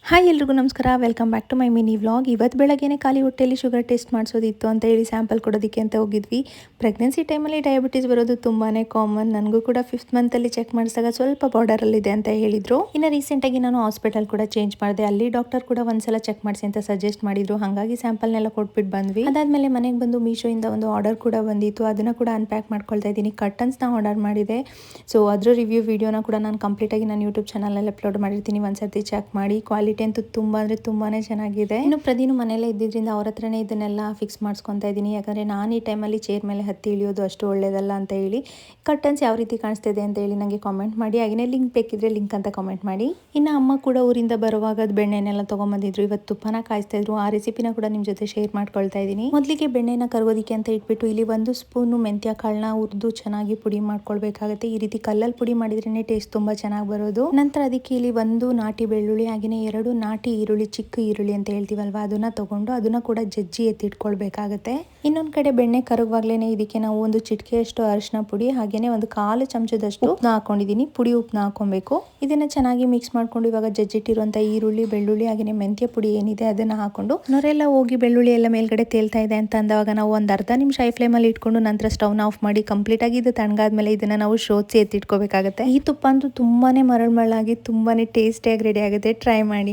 Hi ಎಲ್ರಿಗೂ ನಮಸ್ಕಾರ, welcome back to my mini vlog. ಇವತ್ತು ಬೆಳಗ್ಗೆನೇ ಖಾಲಿ ಹೊಟ್ಟೆಯಲ್ಲಿ ಶುಗರ್ ಟೆಸ್ಟ್ ಮಾಡಿಸೋದಿತ್ತು ಅಂತ ಹೇಳಿ ಸ್ಯಾಂಪಲ್ ಕೊಡೋದಕ್ಕೆ ಅಂತ ಹೋಗಿದ್ವಿ. ಪ್ರೆಗ್ನೆನ್ಸಿ ಟೈಮಲ್ಲಿ ಡಯಾಬಿಟೀಸ್ ಬರೋದು ತುಂಬಾ ಕಾಮನ್. ನನಗೂ ಕೂಡ 5th ಮಂತಲ್ಲಿ ಚೆಕ್ ಮಾಡಿಸಿದಾಗ ಸ್ವಲ್ಪ ಬಾರ್ಡರಲ್ಲಿದೆ ಅಂತ ಹೇಳಿದರು. ಇನ್ನು ರೀಸೆಂಟಾಗಿ ನಾನು ಹಾಸ್ಪಿಟಲ್ ಕೂಡ ಚೇಂಜ್ ಮಾಡಿದೆ. ಅಲ್ಲಿ ಡಾಕ್ಟರ್ ಕೂಡ ಒಂದ್ಸಲ ಚೆಕ್ ಮಾಡಿಸಿ ಅಂತ ಸಜೆಸ್ಟ್ ಮಾಡಿದ್ರು. ಹಾಗಾಗಿ ಸ್ಯಾಂಪಲ್ನೆಲ್ಲ ಕೊಟ್ಬಿಟ್ಟು ಬಂದ್ವಿ. ಅದಾದಮೇಲೆ ಮನೆಗೆ ಬಂದು ಮೀಶೋಯಿಂದ ಒಂದು ಆರ್ಡರ್ ಕೂಡ ಬಂದಿತ್ತು. ಅದನ್ನು ಕೂಡ ಅನ್ಪ್ಯಾಕ್ ಮಾಡ್ಕೊಳ್ತಾ ಇದ್ದೀನಿ. ಕರ್ಟನ್ಸ್ನ ಆರ್ಡರ್ ಮಾಡಿದೆ. ಸೊ ಅದರ ರಿವ್ಯೂ ವಿಡಿಯೋನ ಕೂಡ ನಾನು ಕಂಪ್ಲೀಟಾಗಿ ನಾನು ಯೂಟ್ಯೂಬ್ ಚಾನಲಲ್ಲಿ ಅಪ್ಲೋಡ್ ಮಾಡಿರ್ತೀನಿ. ಒಂದ್ಸರ್ತಿ ಚೆಕ್ ಮಾಡಿ. ಕ್ವಾಲಿಟಿ ಅಂತೂ ತುಂಬಾ ಅಂದ್ರೆ ತುಂಬಾನೇ ಚೆನ್ನಾಗಿದೆ. ಇನ್ನು ಪ್ರದೀನು ಮನೆಯಲ್ಲೇ ಇದ್ದಿದ್ರಿಂದ ಅವ್ರ ಹತ್ರನೇ ಇದನ್ನೆಲ್ಲ ಫಿಕ್ಸ್ ಮಾಡ್ಸ್ಕೊತಾ ಇದ್ದೀನಿ. ಯಾಕಂದ್ರೆ ನಾನು ಈ ಟೈಮಲ್ಲಿ ಚೇರ್ ಮೇಲೆ ಹತ್ತಿ ಇಳಿಯೋದು ಅಷ್ಟು ಒಳ್ಳೇದಲ್ಲ ಅಂತ ಹೇಳಿ. ಕರ್ಟನ್ಸ್ ಯಾವ ರೀತಿ ಕಾಣಿಸ್ತಿದೆ ಅಂತ ಹೇಳಿ ನನಗೆ ಕಾಮೆಂಟ್ ಮಾಡಿ. ಹಾಗೆಯೇ ಲಿಂಕ್ ಬೇಕಿದ್ರೆ ಲಿಂಕ್ ಅಂತ ಕಾಮೆಂಟ್ ಮಾಡಿ. ಇನ್ನು ಅಮ್ಮ ಕೂಡ ಊರಿಂದ ಬರುವಾಗ ಅದು ಬೆಣ್ಣೆನೆಲ್ಲ ತೊಗೊಂಬಂದಿದ್ರು. ಇವತ್ತು ತುಪ್ಪನ ಕಾಯಿಸ್ತಾ ಇದ್ರು. ಆ ರೆಸಿಪಿನ ಕೂಡ ನಿಮ್ಮ ಜೊತೆ ಶೇರ್ ಮಾಡ್ಕೊಳ್ತಾ ಇದ್ದೀನಿ. ಮೊದಲಿಗೆ ಬೆಣ್ಣೆನ ಕರಗೋದಿಕ್ಕೆ ಅಂತ ಇಟ್ಬಿಟ್ಟು ಇಲ್ಲಿ 1 ಸ್ಪೂನು ಮೆಂತ್ಯ ಕಾಳನ್ನ ಹುರಿದು ಚೆನ್ನಾಗಿ ಪುಡಿ ಮಾಡ್ಕೊಳ್ಬೇಕಾಗುತ್ತೆ. ಈ ರೀತಿ ಕಲ್ಲಲ್ಲಿ ಪುಡಿ ಮಾಡಿದ್ರೇನೆ ಟೇಸ್ಟ್ ತುಂಬಾ ಚೆನ್ನಾಗಿ ಬರೋದು. ನಂತರ ಅದಕ್ಕೆ ಇಲ್ಲಿ 1 ನಾಟಿ ಬೆಳ್ಳುಳ್ಳಿ ಹಾಗೆಯೇ 2 ನಾಟಿ ಈರುಳ್ಳಿ, ಚಿಕ್ಕ ಈರುಳ್ಳಿ ಅಂತ ಹೇಳ್ತೀವಲ್ವಾ, ಅದನ್ನ ತಗೊಂಡು ಅದನ್ನ ಕೂಡ ಜಜ್ಜಿ ಎತ್ತಿಟ್ಕೊಳ್ಬೇಕಾಗತ್ತೆ. ಇನ್ನೊಂದ್ ಕಡೆ ಬೆಣ್ಣೆ ಕರಗುವಾಗ್ಲೇನೆ ಇದಕ್ಕೆ ನಾವು 1 ಚಿಟಿಕೆಯಷ್ಟು ಅರಿಶಿನ ಪುಡಿ ಹಾಗೇನೆ 1/4 ಚಮಚದಷ್ಟು ಉಪ್ಪನ್ನ ಹಾಕೊಂಡಿದೀನಿ. ಪುಡಿ ಉಪ್ಪನ್ನ ಹಾಕೊಬೇಕು. ಇದನ್ನ ಚೆನ್ನಾಗಿ ಮಿಕ್ಸ್ ಮಾಡ್ಕೊಂಡು ಇವಾಗ ಜಜ್ಜಿಟ್ಟಿರುವಂತ ಈರುಳ್ಳಿ, ಬೆಳ್ಳುಳ್ಳಿ ಹಾಗೇನೆ ಮೆಂತ್ಯ ಪುಡಿ ಏನಿದೆ ಅದನ್ನ ಹಾಕೊಂಡು ನೊರೆಲ್ಲ ಹೋಗಿ ಬೆಳ್ಳುಳ್ಳಿ ಎಲ್ಲ ಮೇಲ್ಗಡೆ ತೇಲ್ತಾ ಇದೆ ಅಂತ ಅಂದಾಗ ನಾವು ಒಂದು ಅರ್ಧ ನಿಮಿಷ ಹೈ ಫ್ಲೇಮ್ ಅಲ್ಲಿ ಇಟ್ಕೊಂಡು ನಂತರ ಸ್ಟವ್ನ ಆಫ್ ಮಾಡಿ ಕಂಪ್ಲೀಟ್ ಆಗಿ ಇದು ತಣ್ಣಗಾದ್ಮೇಲೆ ಇದನ್ನ ನಾವು ಶೋಧಿಸಿ ಎತ್ತಿಟ್ಕೋಬೇಕಾಗುತ್ತೆ. ಈ ತುಪ್ಪ ಅಂತೂ ತುಂಬಾನೇ ಮರಳಾಗಿ ತುಂಬಾನೇ ಟೇಸ್ಟಿಯಾಗಿ ರೆಡಿ ಆಗುತ್ತೆ. ಟ್ರೈ ಮಾಡಿ.